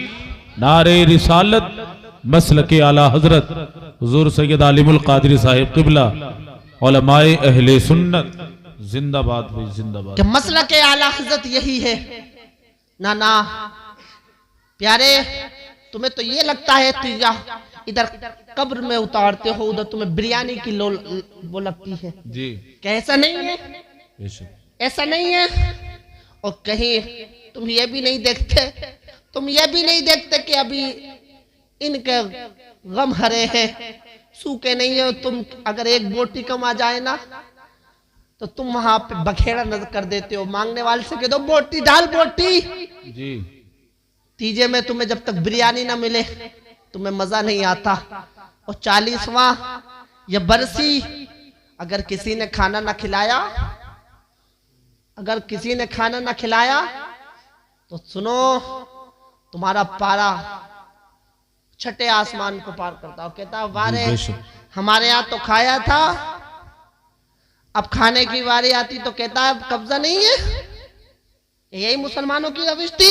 B: नारे रिसालत, मसलके आला हजरत हुजूर सैयद आलिमुल कादरी साहिब किबला, उलमाए अहले सुन्नत जिंदाबाद भाई जिंदाबाद।
A: कि मसलके आला हजरत यही है ना ना प्यारे, तुम्हें तो ये लगता है तीजा इधर कब्र में उतारते हो, उधर तुम्हें बिरयानी की वो लगती है
B: जी,
A: कैसा नहीं है, ऐसा नहीं है। और कहीं तुम ये भी नहीं देखते, तुम ये भी नहीं देखते कि अभी इनके गम हरे हैं, सूखे नहीं है। तुम अगर एक बोटी कम आ जाए ना तो तुम वहां पे बखेड़ा नजर कर देते हो, मांगने वाले से कह दो बोटी डाल बोटी
B: जी।
A: तीजे में तुम्हें जब तक बिरयानी ना मिले तुम्हें मजा नहीं आता। और 40वां या बरसी अगर किसी ने खाना ना खिलाया, अगर किसी ने खाना ना खिलाया तो सुनो तुम्हारा पारा छठे आसमान को पार करता हो। कहता वारे हमारे यहाँ तो खाया था, अब खाने की बारी आती तो कहता है कब्जा नहीं है। यही मुसलमानों की रविश थी।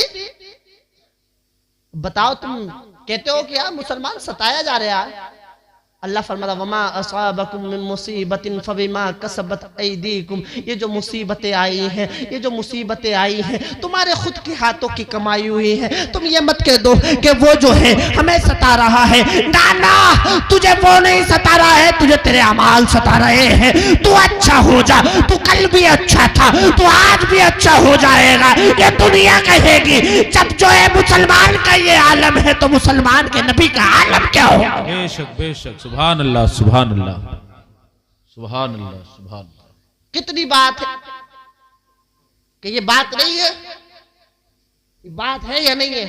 A: बताओ तुम कहते हो कि यार मुसलमान सताया जा रहा है। अल्लाह फरमाता वमा असाबकुम मिन मुसीबतिन फबिमा कसबत ऐदीकुम, ये जो मुसीबतें आई हैं, ये जो मुसीबतें आई हैं तुम्हारे खुद के हाथों की कमाई हुई है। तुम ये मत कह दो कि वो जो है हमें सता रहा है, ना ना तुझे वो नहीं सता रहा है, तुझे तेरे अमाल सता रहे हैं। तू अच्छा हो जा, तू कल भी अच्छा था, तू आज भी अच्छा हो जाएगा, ये दुनिया कहेगी। जब जो है मुसलमान का ये आलम है तो मुसलमान के नबी का आलम क्या होगा?
B: बेशक बेशक, सुभान अल्लाह, सुभान अल्लाह, सुभान अल्लाह, सुभान अल्लाह।
A: कितनी बात है कि ये बात नहीं है, ये बात है या नहीं है?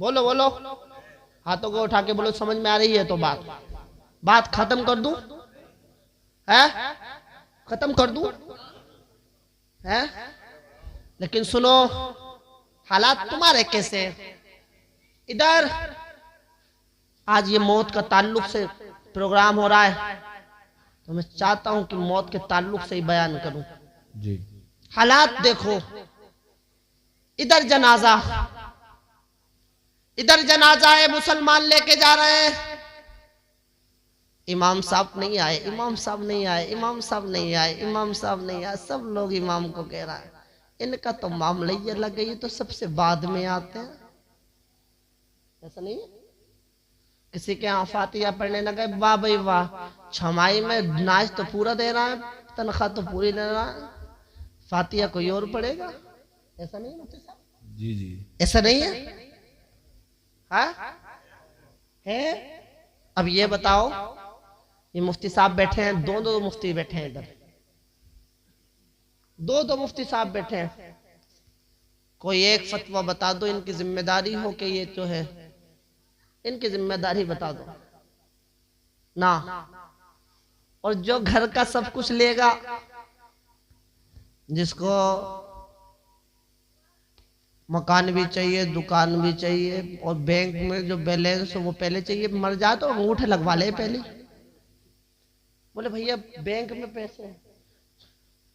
A: बोलो बोलो, हाथों को उठा के बोलो समझ में आ रही है तो बात खत्म कर दूं है, खत्म कर दूं है। लेकिन सुनो हालात तुम्हारे कैसे हैं। इधर आज ये मौत का ताल्लुक से प्रोग्राम हो रहा है तो मैं चाहता हूं कि मौत के ताल्लुक से ही बयान करूं
B: जी।
A: हालात देखो, इधर जनाजा है, मुसलमान लेके जा रहे हैं, इमाम साहब नहीं आए, इमाम साहब नहीं आए, इमाम साहब नहीं आए, इमाम साहब नहीं आए। सब लोग इमाम को कह रहा है, इनका तो मामला ही अलग है, ये तो सबसे बाद में आते हैं। ऐसा नहीं है? किसी के यहाँ फातिहा पढ़ने लगे, वाह भाई वाह, छमाई में नाच तो पूरा दे रहा है, तनख्वाह तो पूरी दे रहा है, फातिहा कोई और पढ़ेगा। ऐसा नहीं है मुफ्ती साहब?
B: जी जी,
A: ऐसा नहीं है? हाँ है? अब ये बताओ, ये मुफ्ती साहब बैठे हैं, दो मुफ्ती बैठे हैं इधर, दो मुफ्ती साहब बैठे हैं। कोई एक फतवा बता दो, इनकी जिम्मेदारी हो कि ये जो है, इनकी जिम्मेदारी बता दो ना। और जो घर का सब कुछ लेगा, जिसको मकान भी चाहिए, दुकान भी चाहिए, और बैंक में जो बैलेंस है वो पहले चाहिए, मर जाए तो अंगूठे लगवा ले पहले। बोले भैया बैंक में पैसे हैं,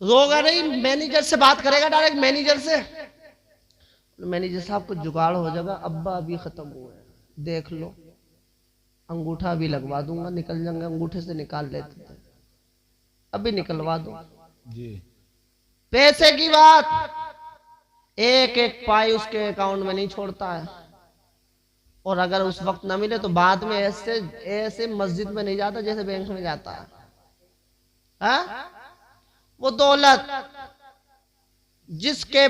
A: रोगा नहीं, मैनेजर से बात करेगा, डायरेक्ट मैनेजर से। मैनेजर साहब को जुगाड़ हो जाएगा, अब्बा अभी खत्म हुआ है, देख लो, अंगूठा भी लगवा दूंगा, निकल जाएंगे, अंगूठे से निकाल लेते थे, अभी निकलवा दो
B: जी।
A: पैसे की बात, एक एक पाई उसके अकाउंट में नहीं छोड़ता है। और अगर उस वक्त ना मिले तो बाद में ऐसे ऐसे मस्जिद में नहीं जाता जैसे बैंक में जाता है। हा? वो दौलत जिसके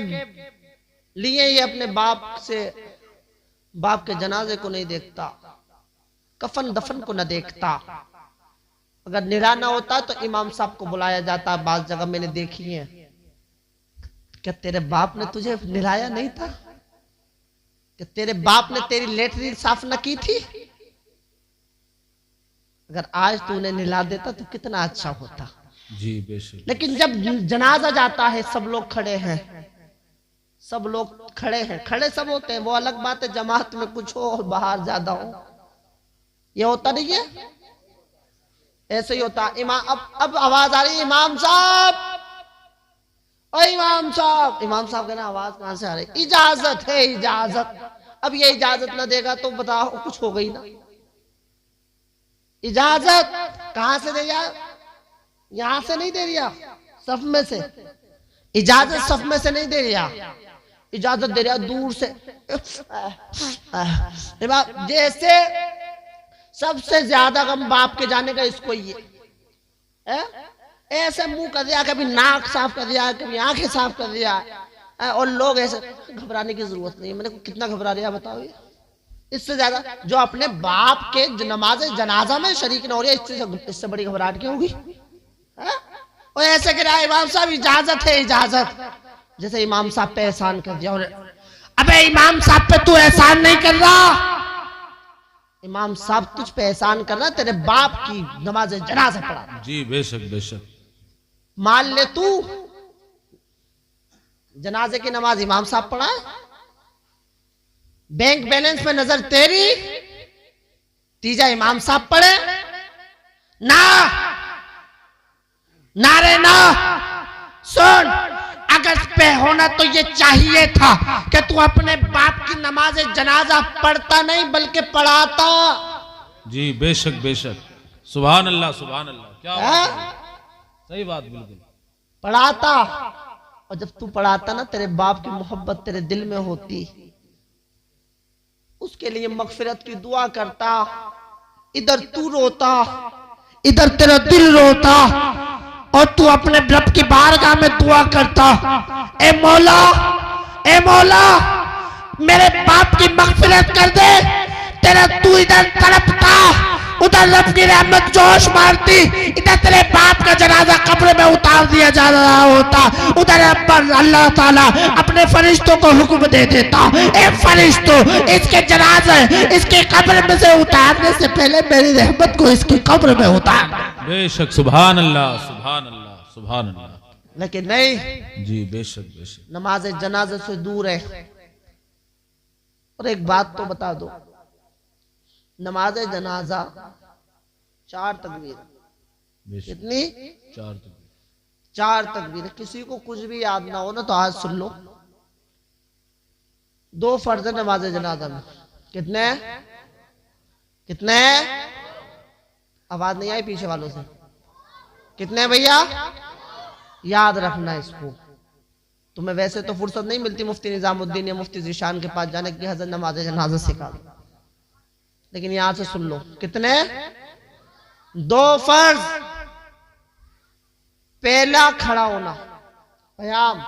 A: लिए ये अपने बाप के जनाजे को नहीं देखता, कफन दफन को न देखता। अगर निराना होता तो इमाम साहब को बुलाया जाता। बात जगह मैंने देखी है, क्या तेरे बाप ने तुझे निराया नहीं था? क्या तेरे बाप ने तेरी लेटरिन साफ न की थी? अगर आज तूने निला देता तो कितना अच्छा होता।
B: जी बेशक।
A: लेकिन जब जनाजा जाता है, सब लोग खड़े हैं, सब लोग खड़े हैं, खड़े सब होते हैं, वो अलग बात है, जमात में कुछ हो और बाहर ज्यादा हो, ये होता नहीं है, ऐसे ही होता। अब आवाज आ रही है, इमाम साहब, ओ इमाम साहब। इमाम साहब कहना आवाज कहां से आ रही? इजाजत है, इजाजत। अब ये इजाजत ना देगा तो बताओ, कुछ हो गई ना। इजाजत कहां से दे यार? यहां से नहीं दे रिया, सफ में से। इजाजत सफ में से नहीं दे रिया, इजाजत दे रहा दूर से। जैसे सबसे ज्यादा गम बाप के जाने का इसको ही है। ऐसे मुंह कर दिया, कभी नाक साफ कर दिया, कभी आंखें साफ कर दिया, और लोग ऐसे। घबराने की जरूरत नहीं है, मैंने कुछ कितना घबरा रहा बताओ ये? इससे ज्यादा जो अपने बाप के नमाज जनाजा में शरीक न हो रही है, इससे बड़ी घबराहट क्या होगी? और ऐसे कह रहा है इमाम साहब इजाजत है, इजाजत। जैसे इमाम साहब पे एहसान कर दिया। और अबे इमाम साहब पे तू एहसान नहीं कर रहा, इमाम साहब तुझ पे एहसान कर रहा, तेरे बाप की नमाज जनाजा पढ़ा।
B: जी बेशक बेशक।
A: मान ले तू जनाजे की नमाज इमाम साहब पढ़ा, बैंक बैलेंस में नजर तेरी, तीजा इमाम साहब पढ़े ना, नारे ना। सुन, अगर पे होना तो ये चाहिए था कि तू अपने बाप की नमाज जनाजा पढ़ता नहीं बल्कि पढ़ाता।
B: जी बेशक बेशक। सुभान अल्लाह सुभान अल्लाह। क्या बात है? सही बात बिल्कुल।
A: पढ़ाता, और जब तू पढ़ाता ना, तेरे बाप की मोहब्बत तेरे दिल में होती, उसके लिए मगफिरत की दुआ करता। इधर तू रोता, इधर तेरा दिल रोता, और तू अपने रब की बारगाह में दुआ करता, ए मौला, ए मौला, मेरे बाप की मगफिरत कर दे। तेरा तू इधर तड़पता, उधर रब की रहमत जोश मारती, इधर तेरे बाप का जनाजा कब्र में उतार दिया जा रहा होता, उधर अल्लाह ताला अपने फरिश्तों को हुक्म दे देता, ए फरिश्तों, इसके जनाजे इसके कब्र में से उतारने से पहले मेरी रहमत को इसकी कब्र में उतार।
B: बेशक। सुभान अल्लाह सुभान अल्लाह सुभान अल्लाह।
A: लेकिन नहीं,
B: जी बेशक बेशक।
A: नमाज जनाजे से दूर है। और एक बात तो बता दो, नमाज जनाजा 4 तकबीर, कितनी?
B: 4 तकबीर।
A: 4 तकबीर। किसी को कुछ भी याद ना हो ना तो आज सुन लो, 2 फर्ज नमाज जनाजा में। कितने कितने? आवाज नहीं आई पीछे वालों से? कितने भैया? याद रखना इसको। तुम्हें वैसे तो फुर्सत नहीं मिलती मुफ्ती निजामुद्दीन या मुफ्ती ज़ीशान के पास जाने की, हज़रत नमाज जनाजा सिखा दो, लेकिन यहां से सुन लो। कितने? 2 फर्ज। पहला खड़ा होना कयाम,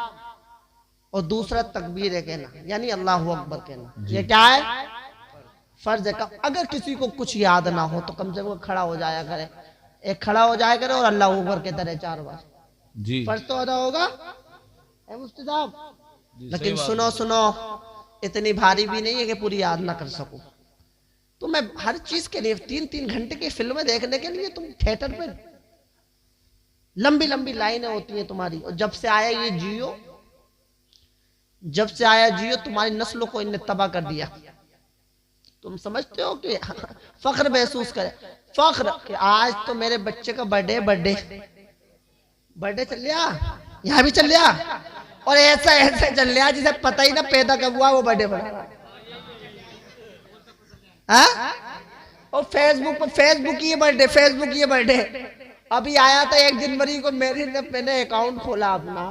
A: और दूसरा तकबीर कहना, यानी अल्लाहु अकबर कहना। ये क्या है? फर्ज है। अगर किसी को कुछ याद ना हो तो कम से कम खड़ा हो जाया करे, एक खड़ा हो जाया करे और अल्लाहु अकबर कहता रहे 4 बार।
B: जी
A: फर्ज तो अदा होगा है मुफ्ती साहब। लेकिन सुनो सुनो, इतनी भारी भी नहीं है कि पूरी याद ना कर सकूं। तो मैं हर चीज के लिए 3-3 घंटे की फिल्में देखने के लिए तुम थिएटर पे लंबी लंबी लाइनें होती हैं तुम्हारी। और जब से आया ये जियो, जब से आया जियो, तुम्हारी नस्लों को इनने तबाह कर दिया। तुम समझते हो कि फख्र महसूस करे, फख्र कि आज तो मेरे बच्चे का बर्थडे चल लिया, यहाँ भी चल लिया, और ऐसा ऐसा चल लिया जिसे पता ही ना पैदा कब हुआ वो बर्थडे बना रहा है। और फेसबुक की ये बर्थडे अभी आया था 1 जनवरी को। मैंने अकाउंट खोला अपना,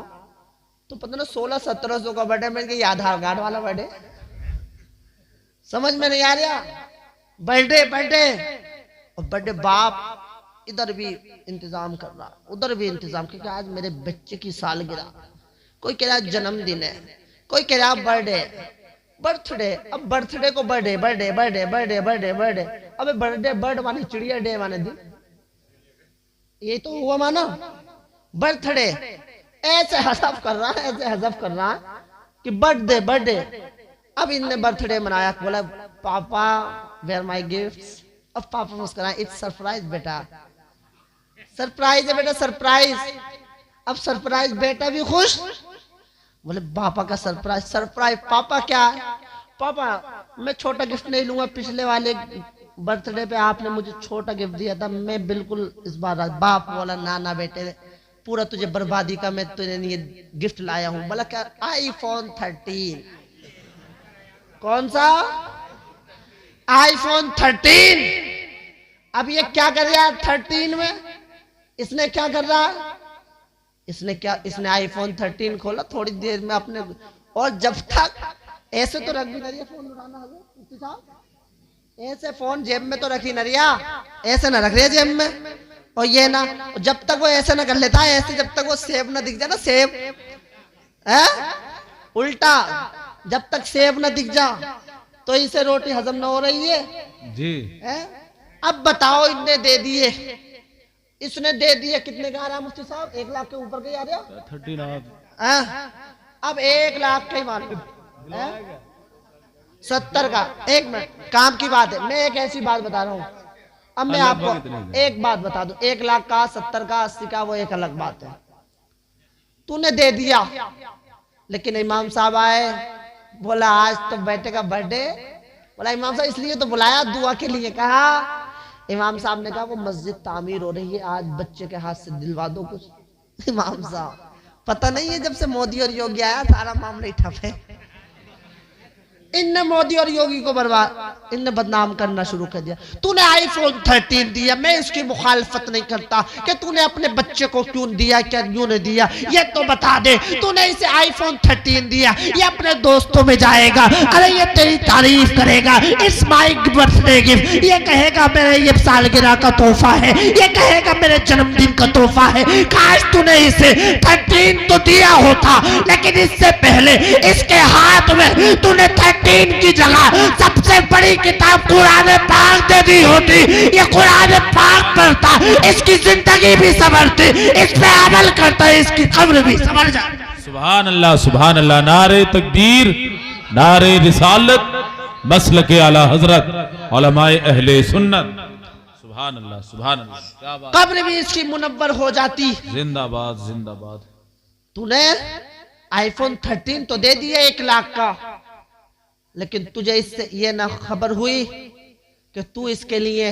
A: तो पता ना 1600-1700 का बर्थडे। मैंने कहा ये आधार कार्ड वाला बर्थडे, समझ में नहीं आ रहा। बर्थडे और बर्थडे, बाप इधर भी इंतजाम कर रहा, उधर भी इंतजाम, क्योंकि आज मेरे बच्चे की सालगिरह। कोई कह रहा जन्मदिन है, कोई कह रहा बर्थडे। अब बर्थडे को बर्थडे। अबे बर्ड माने चिड़िया, डे माने दिन, ये तो हुआ माना बर्थडे। ऐसे हज़फ कर रहा है कि बर्थडे। अब इनने बर्थडे मनाया, बोला पापा वेयर माय गिफ्ट्स। अब पापा मुस्कुराए, इट्स सरप्राइज बेटा, सरप्राइज है बेटा, सरप्राइज। अब सरप्राइज, बेटा भी खुश। बोले पापा का सरप्राइज। पापा क्या है? पापा मैं छोटा गिफ्ट नहीं लूंगा, पिछले वाले बर्थडे पे आपने मुझे छोटा गिफ्ट दिया था, मैं बिल्कुल इस बार। बाप बोला ना बेटे, पूरा तुझे बर्बादी का मैं तुझे ये गिफ्ट लाया हूं। बोला क्या? iPhone 13। कौन सा? iPhone 13। अब ये क्या कर रहा है 13 में? इसने क्या कर रहा है? इसने iPhone 13 खोला थोड़ी देर में अपने, और जब तक ऐसे तो रख भी नहीं है फोन उठाना है, ऐसे फोन जेब में तो रखी नरिया, ऐसे ना रख रही है जेब में। और ये ना, जब तक वो ऐसे ना कर लेता है, ऐसे जब तक वो सेब ना दिख जाए ना, सेब है उल्टा, जब तक सेब ना दिख जा तो इसे रोटी हजम ना हो रही है
B: जी।
A: अब बताओ, इनने दे दिए, इसने दे दिए। कितने का आ रहा है मुफ्ती साहब? 1 लाख के ऊपर का आ रहा?
B: 30 लाख।
A: अब 1 लाख का ही मालूम 70 का। 1 मिनट, काम की बात है, मैं एक ऐसी बात बता रहा हूँ। अब मैं आपको एक बात बता दूं, 1 लाख का, 70 का, 80 का, वो एक अलग बात है। तूने दे दिया, लेकिन इमाम साहब आए, बोला आज तो बेटे का बर्थडे। बोला इमाम साहब इसलिए तो बुलाया, दुआ के लिए। कहा इमाम साहब ने कहा वो मस्जिद तामीर हो रही है, आज बच्चे के हाथ से दिलवा दो कुछ। इमाम साहब पता नहीं है, जब से मोदी और योगी आया सारा मामला ही ठप है। इनने मोदी और योगी को बर्बाद, इनने बदनाम करना शुरू कर दिया। तूने iPhone 13 दिया, मैं इसकी मुखालफत नहीं करता कि तूने अपने बच्चे को क्यों दिया, क्या क्यों नहीं दिया, ये तो बता दे। तूने इसे iPhone 13 दिया, ये अपने दोस्तों में जाएगा, अरे ये तेरी तारीफ करेगा, इट्स माय बर्थडे गिफ्ट, ये कहेगा मेरे ये सालगिरह का तोहफा है, ये कहेगा मेरे जन्मदिन का तोहफा है। काश तूने इसे 13 तो दिया होता, लेकिन इससे पहले इसके हाथ में तूने 13 की जगह सबसे बड़ी किताब कुरान पाक दे दी होती, ये कुरान पाक पढ़ता, इसकी जिंदगी भी संवरती, इस पे अमल करता, इसकी कब्र भी संवर जाती।
B: सुभान अल्लाह, नारे तकबीर, नारे रिसालत, मसलके आला हजरत, उलमाए अहले सुन्नत। सुभान अल्लाह, क्या बात।
A: कब्र भी इसकी मुनव्वर हो जाती।
B: जिंदाबाद जिंदाबाद।
A: तूने iPhone 13 तो दे दिया 1 लाख का, लेकिन तुझे इससे ये ना खबर हुई कि तू इसके लिए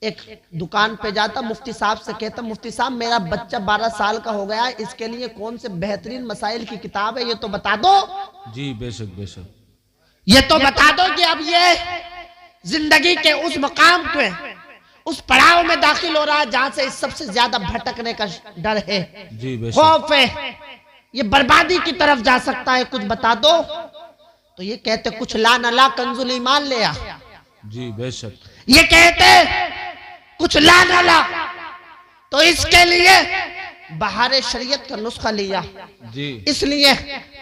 A: एक दुकान पे जाता, मुफ्ती साहब से कहता, मुफ्ती साहब मेरा बच्चा 12 साल का हो गया है, इसके लिए कौन से बेहतरीन मसाइल की किताब है, ये तो बता दो। जी
B: बेशक बेशक,
A: ये तो बता दो कि अब ये जिंदगी के उस मकाम पे उस पड़ाव में दाखिल हो रहा है जहां से सबसे ज्यादा भटकने का डर है,
B: जी बेशक,
A: खौफ है, ये बर्बादी की तरफ जा सकता है, कुछ बता दो। तो ये कहते कुछ ला न ला कंजुल ईमान ले आ।
B: जी बेशक,
A: ये कहते कुछ ला न ला, तो इसके लिए बहारे शरीयत का नुस्खा लिया।
B: जी
A: इसलिए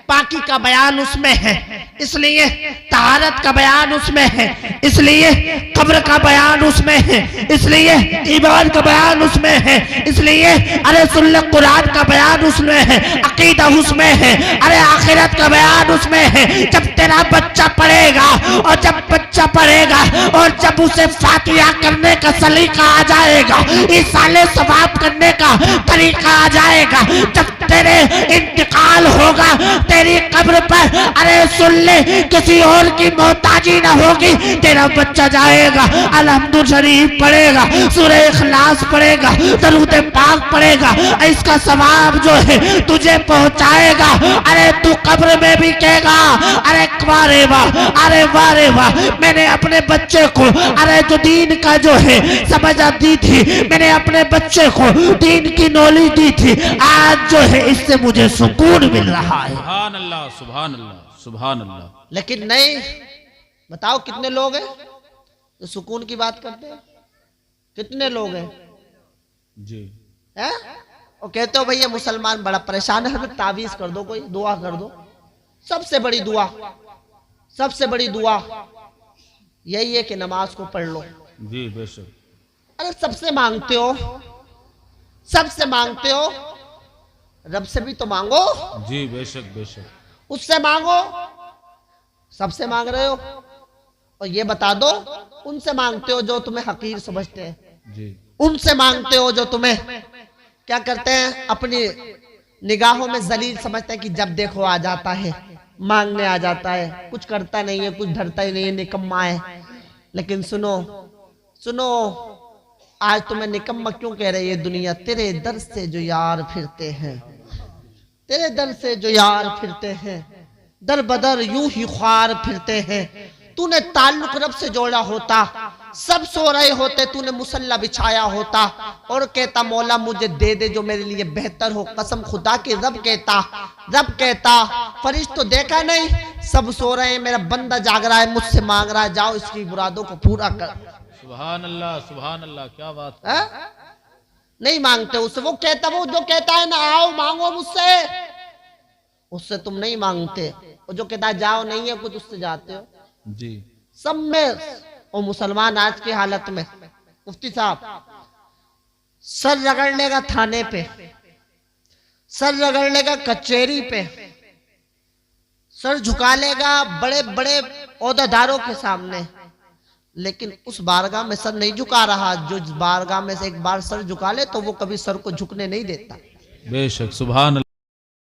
A: पाकी का बयान उसमें है, इसलिए तहारत का बयान उसमें है, इसलिए कब्र का बयान उसमें है, इसलिए ईमान का बयान उसमें है, इसलिए अरे सुन्नत कुरान का बयान उसमें है, अकीदा उसमें है, अरे आखिरत का बयान उसमें है। जब तेरा बच्चा पढ़ेगा और जब बच्चा पढ़ेगा और जब उसे फातिहा करने का सलीका आ जाएगा, इस साले सवाब करने का तरीका आ जाएगा, जब तेरे इंतकाल होगा तेरी कब्र पर, अरे सुन ले, किसी और की मोहताजी ना होगी, तेरा बच्चा जाएगा अलहम्दुल शरीफ पढ़ेगा, सूरह इखलास पढ़ेगा, दरूद पाक पढ़ेगा, इसका सवाब जो है तुझे पहुंचाएगा। अरे तू कब्र में भी कहेगा अरे वारे वाह, अरे वारे वाह, मैंने अपने बच्चे को अरे जो दीन का जो है समझ दी थी, मैंने अपने बच्चे को दीन की नॉलेज दी थी, आज जो है इससे मुझे सुकून मिल रहा है।
B: सुभान अल्लाह, सुभान अल्लाह, सुभान अल्लाह।
A: लेकिन नहीं, बताओ कितने लोग हैं जो सुकून की बात करते हैं? कितने लोग हैं?
B: जी
A: हैं? और कहते हो भैया मुसलमान बड़ा परेशान है, हमें तावीज कर दो, कोई दुआ कर दो। सबसे बड़ी दुआ, सबसे बड़ी दुआ यही है कि नमाज को पढ़ लो।
B: जी बेशक,
A: अरे सबसे मांगते हो, सबसे मांगते हो, रब से भी तो मांगो।
B: जी बेशक, बेशक,
A: उससे मांगो, सबसे मांग रहे हो। और ये बता दो, उनसे मांगते हो जो तुम्हें हकीर समझते हैं,
B: जी
A: उनसे मांगते हो जो तुम्हें क्या करते हैं, अपनी निगाहों में जलील समझते हैं कि जब देखो आ जाता है, मांगने आ जाता है, कुछ करता नहीं है, कुछ धरता ही नहीं है, निकम्मा है। लेकिन सुनो सुनो, आज तुम्हें निकम्मा क्यों कह रही है दुनिया? तेरे दर से जो यार फिरते हैं, तेरे दर से जो यार फिरते हैं, दर बदर यूं ही ख्वार फिरते हैं। तूने ताल्लुक रब से जोड़ा होता, सब सो रहे होते, तूने मुसल्ला बिछाया होता और कहता मौला मुझे दे दे जो मेरे लिए बेहतर हो। कसम खुदा की रब कहता फरिश्त तो देखा नहीं, सब सो रहे हैं, मेरा बंदा जाग रहा है, मुझसे मांग रहा है, जाओ इसकी मुरादों को पूरा कर।
B: सुभान अल्लाह, सुभान अल्लाह, क्या बात
A: है? नहीं मांगते उससे, वो जो कहता है ना आओ मांगो मुझसे, उससे तुम नहीं मांगते। और जो कहता है जाओ नहीं है कुछ, उससे जाते हो।
B: जी
A: सब में और मुसलमान आज की हालत में, मुफ्ती साहब सर रगड़ लेगा थाने पे, सर रगड़ लेगा कचहरी पे, सर झुका लेगा बड़े बड़े ओहदेदारों के सामने, लेकिन उस बारगाह में सर नहीं झुका रहा। जो बारगाह में से एक बार सर झुका ले तो वो कभी सर को झुकने नहीं देता।
B: बेशक, सुभान अल्लाह।